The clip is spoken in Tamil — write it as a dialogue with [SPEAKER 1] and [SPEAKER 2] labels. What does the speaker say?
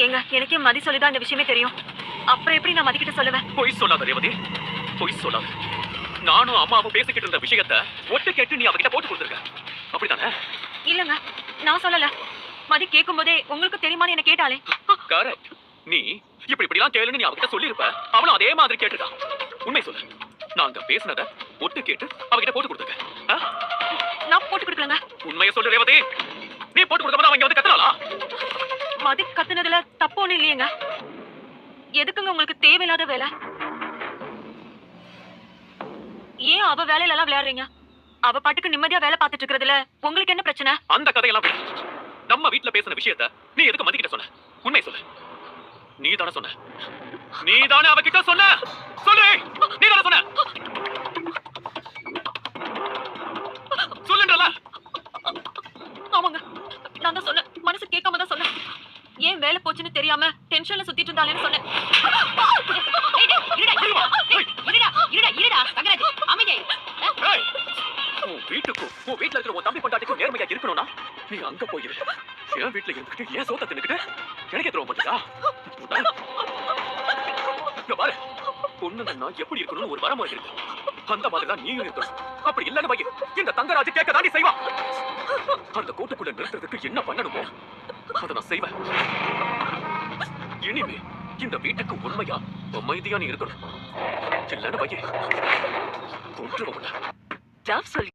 [SPEAKER 1] ஏங்க எனக்கே மதி சொல்லிதான் இந்த விஷயமே தெரியும். அப்புறம் எப்படி நான் மதிக்கிட்ட சொல்லுவேன்?
[SPEAKER 2] பொய் சொல்லாத ரேவதி, பொய் சொல்லாத. நானும் அம்மாவும் பேசிக்கிட்டு இருந்த விஷயத்தை ஒட்டு கேட்டு நீ அவகிட்ட போட்டு கொடுத்துருக்க, அப்படித்தானே?
[SPEAKER 1] இல்லங்க, நான் சொல்லல. மதி கேட்கும் போதே உங்களுக்கு தெரியுமான்னு என்ன கேட்டாலே.
[SPEAKER 2] கரெக்ட். நீ இப்படிலாம் கேளுன்னு நீ அவகிட்ட சொல்லியிருப்ப, அவளும் அதே மாதிரி கேட்டுட்டா. உண்மை சொல்லு, நாங்க பேசினத ஒட்டு கேட்டு அவகிட்ட போட்டு கொடுத்துருக்க.
[SPEAKER 1] நான் போட்டு கொடுக்கலங்க.
[SPEAKER 2] உண்மையை சொல்லு ரேவதி, நீ போட்டு கொடுத்தப்ப அவங்க வந்து கத்துனாளா?
[SPEAKER 1] மதி கத்துனதுல தப்பு ஒண்ணு இல்லையேங்க. எதுக்குங்க உங்களுக்கு தேவையில்லாத வேலை? ஏன் அவ வேலையில எல்லாம் விளையாடுறீங்க? அவ பாட்டுக்கு நிம்மதியா வேலை பார்த்துட்டு இருக்கிறதுல உங்களுக்கு என்ன பிரச்சனை?
[SPEAKER 2] அந்த கதையெல்லாம் விடு. நம்ம வீட்ல பேசின விஷயத்த நீ எதுக்கு மதிக்கிட்ட சொன்ன? உண்மை சொல்லு. நீ தானே சொன்ன, நீ தானே அவகிட்ட சொன்ன. சொல்லு, நீ தானே சொன்ன. சொல்லுன்றல.
[SPEAKER 1] ஆமாங்க, நான் தான் சொன்னேன். மனசு கேட்காம தான் சொன்னேன். ஏன் வேலை போச்சுன்னு தெரியாம டென்ஷன்ல சுத்திட்டு இருந்தாலேன்னு சொன்னேன்.
[SPEAKER 2] உன் வீட்டுக்கும் உன் வீட்டுல இருக்கிற உன் தம்பி பொண்டாட்டிக்கும் நேர்மையா இருக்கணும்னா நீ அங்க போயிரு. என் வீட்டுல இருந்துட்டு ஏன் சோத்த தின்னுக்கிட்டு எனக்கே துரோகம் பண்ணியா? பாரு, பொண்ணுன்னா எப்படி இருக்கணும்னு ஒரு வரமுறை இருக்கு. அந்த மாதிரி தான் நீயும் இருக்கணும். அப்படி இல்லன்னு பையன் இந்த தங்கராஜ் கேட்க தாண்டி செய்வான். அந்த கூட்டுக்குள்ள நிறுத்துறதுக்கு என்ன பண்ணணுமோ அதை நான் செய்வேன். இனிமே இந்த வீட்டுக்கு உண்மையா அமைதியா நீ இருக்கணும். இல்லன்னு பையன் கொன்றுவோம்.